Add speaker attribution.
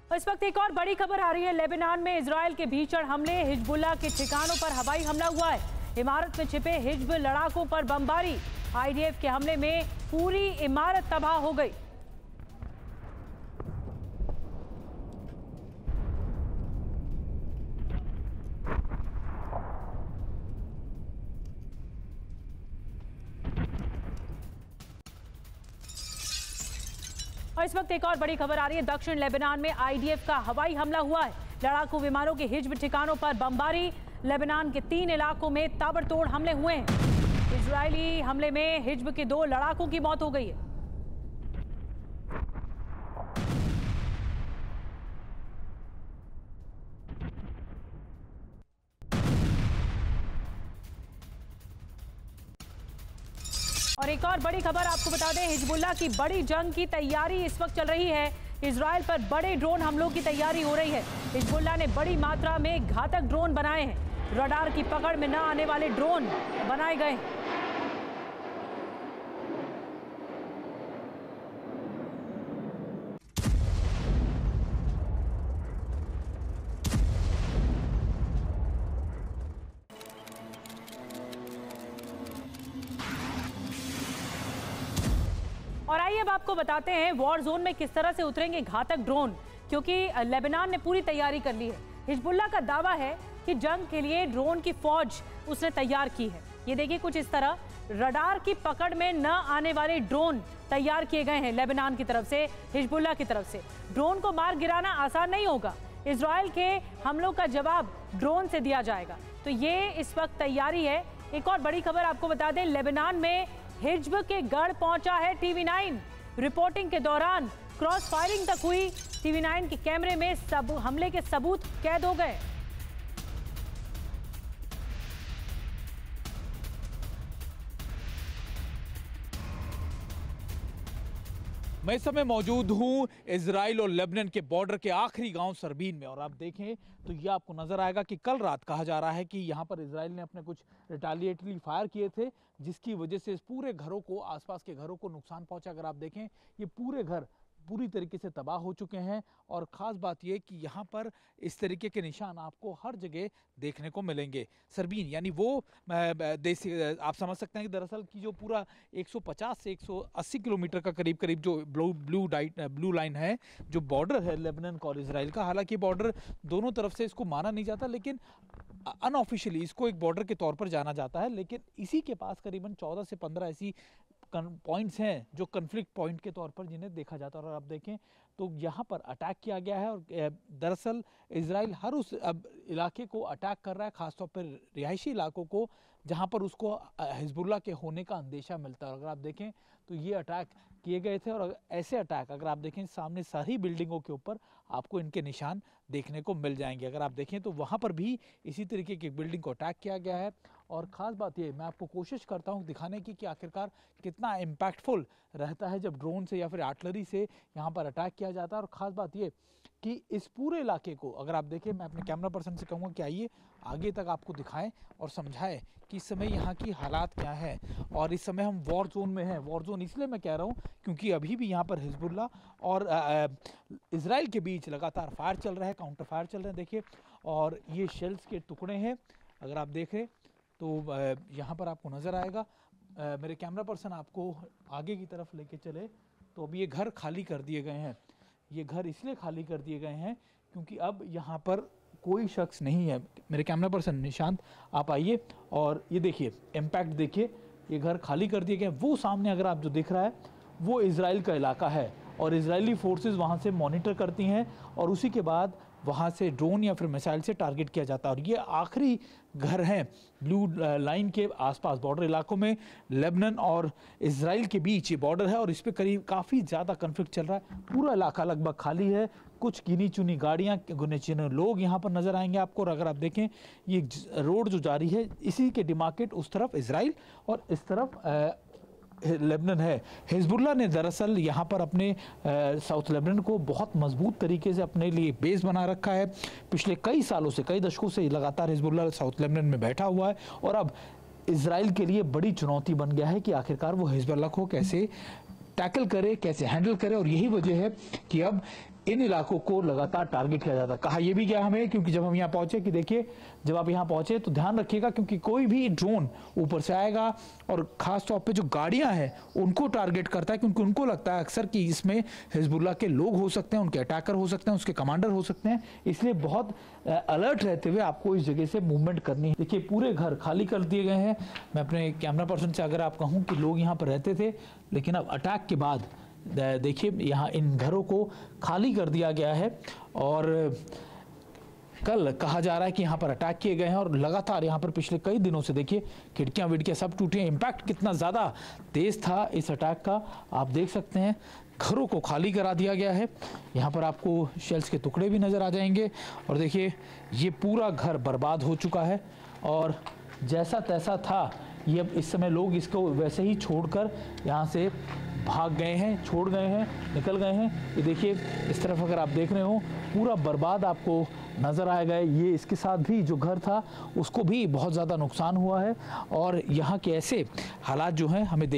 Speaker 1: इस वक्त एक और बड़ी खबर आ रही है। लेबनान में इजराइल के भीषण हमले, हिजबुल्लाह के ठिकानों पर हवाई हमला हुआ है। इमारत में छिपे हिजब लड़ाकों पर बमबारी। आईडीएफ के हमले में पूरी इमारत तबाह हो गई। और इस वक्त एक और बड़ी खबर आ रही है। दक्षिण लेबनान में आईडीएफ का हवाई हमला हुआ है। लड़ाकू विमानों के हिजब ठिकानों पर बमबारी। लेबनान के 3 इलाकों में ताबड़तोड़ हमले हुए हैं। इजरायली हमले में हिजब के 2 लड़ाकों की मौत हो गई है। और एक और बड़ी खबर आपको बता दें, हिजबुल्लाह की बड़ी जंग की तैयारी इस वक्त चल रही है। इजराइल पर बड़े ड्रोन हमलों की तैयारी हो रही है। हिजबुल्लाह ने बड़ी मात्रा में घातक ड्रोन बनाए हैं। रडार की पकड़ में न आने वाले ड्रोन बनाए गए हैं। और आइए अब आपको बताते हैं वॉर जोन में किस तरह से उतरेंगे घातक ड्रोन, क्योंकि लेबनान ने पूरी तैयारी कर ली है। हिजबुल्लाह का दावा है कि जंग के लिए ड्रोन की फौज उसने तैयार की है। ये देखिए कुछ इस तरह रडार की पकड़ में न आने वाले ड्रोन तैयार किए गए हैं लेबनान की तरफ से, हिजबुल्लाह की तरफ से। ड्रोन को मार गिराना आसान नहीं होगा। इजराइल के हमलों का जवाब ड्रोन से दिया जाएगा। तो ये इस वक्त तैयारी है। एक और बड़ी खबर आपको बता दें, लेबनान में हिजब के गढ़ पहुंचा है TV9। रिपोर्टिंग के दौरान क्रॉस फायरिंग तक हुई। TV9 के कैमरे में हमले के सबूत कैद हो गए।
Speaker 2: मैं इस समय मौजूद हूं इजराइल और लेबनान के बॉर्डर के आखिरी गांव सरबीन में, और आप देखें तो ये आपको नजर आएगा कि कल रात कहा जा रहा है कि यहां पर इजराइल ने अपने कुछ रिटालिएटरी फायर किए थे, जिसकी वजह से इस पूरे घरों को, आसपास के घरों को नुकसान पहुंचा। अगर आप देखें ये पूरे घर पूरी तरीके से तबाह हो चुके हैं। और ख़ास बात यह कि यहाँ पर इस तरीके के निशान आपको हर जगह देखने को मिलेंगे। सरबीन यानी वो देसी, आप समझ सकते हैं कि दरअसल की जो पूरा 150 से 180 किलोमीटर का करीब करीब जो ब्लू लाइन है, जो बॉर्डर है लेबनान और इजराइल का। हालांकि बॉर्डर दोनों तरफ से इसको माना नहीं जाता, लेकिन अनऑफिशियली इसको एक बॉर्डर के तौर पर जाना जाता है। लेकिन इसी के पास करीबन 14 से 15 ऐसी पॉइंट्स हैं जो कन्फ्लिक्ट पॉइंट के तौर पर जिन्हें देखा जाता है। और आप देखें तो यहाँ पर अटैक किया गया है। और दरअसल इजराइल हर उस इलाके को अटैक कर रहा है, खासतौर पर रिहायशी इलाकों को, जहाँ पर उसको हिजबुल्लाह के होने का अंदेशा मिलता है। अगर आप देखें तो ये अटैक किए गए थे। और ऐसे अटैक अगर आप देखें सामने सारी बिल्डिंगों के ऊपर आपको इनके निशान देखने को मिल जाएंगे। अगर आप देखें तो वहाँ पर भी इसी तरीके की बिल्डिंग को अटैक किया गया है। और ख़ास बात ये, मैं आपको कोशिश करता हूँ दिखाने की कि आखिरकार कितना इम्पैक्टफुल रहता है जब ड्रोन से या फिर आर्टिलरी से यहाँ पर अटैक किया जाता है। और ख़ास बात ये कि इस पूरे इलाके को अगर आप देखें, मैं अपने कैमरा पर्सन से कहूँगा कि आइए आगे तक आपको दिखाएं और समझाएं कि इस समय यहाँ की हालात क्या है। और इस समय हम वॉर जोन में हैं। वॉर जोन इसलिए मैं कह रहा हूँ क्योंकि अभी भी यहाँ पर हिजबुल्लाह और इजराइल के बीच लगातार फायर चल रहा है, काउंटर फायर चल रहे हैं। देखिए, और ये शेल्स के टुकड़े हैं अगर आप देखें तो यहाँ पर आपको नज़र आएगा। मेरे कैमरा पर्सन आपको आगे की तरफ लेके चले तो अभी ये घर खाली कर दिए गए हैं। ये घर इसलिए खाली कर दिए गए हैं क्योंकि अब यहाँ पर कोई शख्स नहीं है। मेरे कैमरा पर्सन निशांत आप आइए और ये देखिए इम्पैक्ट देखिए, ये घर खाली कर दिए गए। वो सामने अगर आप जो दिख रहा है वो इजराइल का इलाका है और इजरायली फोर्सेस वहाँ से मॉनिटर करती हैं और उसी के बाद वहाँ से ड्रोन या फिर मिसाइल से टारगेट किया जाता है। और ये आखिरी घर हैं ब्लू लाइन के आसपास बॉर्डर इलाकों में। लेबनान और इजराइल के बीच ये बॉर्डर है और इस पे करीब काफ़ी ज़्यादा कन्फ्लिक्ट चल रहा है। पूरा इलाका लगभग खाली है। कुछ गिनी चुनी गाड़ियाँ, गिने चुने लोग यहाँ पर नज़र आएंगे आपको। और अगर आप देखें ये रोड जो जारी है, इसी के डिमार्केट उस तरफ इजराइल और इस तरफ लेबनान है। हिजबुल्लाह ने दरअसल यहाँ पर अपने साउथ लेबनान को बहुत मजबूत तरीके से अपने लिए बेस बना रखा है। पिछले कई सालों से, कई दशकों से लगातार हिजबुल्लाह साउथ लेबनान में बैठा हुआ है। और अब इजराइल के लिए बड़ी चुनौती बन गया है कि आखिरकार वो हिजबुल्लाह को कैसे टैकल करे, कैसे हैंडल करे। और यही वजह है कि अब इन इलाकों को लगातार टारगेट किया जाता। कहा यह भी गया हमें, क्योंकि जब हम यहाँ पहुंचे कि देखिए जब आप यहाँ पहुंचे तो ध्यान रखिएगा, क्योंकि कोई भी ड्रोन ऊपर से आएगा और खास तौर पे जो गाड़ियां हैं उनको टारगेट करता है, क्योंकि उनको लगता है अक्सर कि इसमें हिजबुल्लाह के लोग हो सकते हैं, उनके अटैकर हो सकते हैं, उसके कमांडर हो सकते हैं। इसलिए बहुत अलर्ट रहते हुए आपको इस जगह से मूवमेंट करनी है। देखिए पूरे घर खाली कर दिए गए हैं। मैं अपने कैमरा पर्सन से अगर आप कहूँ कि लोग यहाँ पर रहते थे, लेकिन अब अटैक के बाद देखिए यहाँ इन घरों को खाली कर दिया गया है। और कल कहा जा रहा है कि यहाँ पर अटैक किए गए हैं और लगातार यहाँ पर पिछले कई दिनों से देखिए खिड़कियाँ विड़कियाँ सब टूटी हैं। इम्पैक्ट कितना ज़्यादा तेज था इस अटैक का आप देख सकते हैं। घरों को खाली करा दिया गया है। यहाँ पर आपको शेल्स के टुकड़े भी नज़र आ जाएंगे और देखिए ये पूरा घर बर्बाद हो चुका है और जैसा तैसा था ये अब इस समय लोग इसको वैसे ही छोड़कर यहाँ से भाग गए हैं, छोड़ गए हैं, निकल गए हैं। ये देखिए इस तरफ अगर आप देख रहे हो पूरा बर्बाद आपको नज़र आएगा। ये इसके साथ भी जो घर था उसको भी बहुत ज़्यादा नुकसान हुआ है और यहाँ के ऐसे हालात जो हैं हमें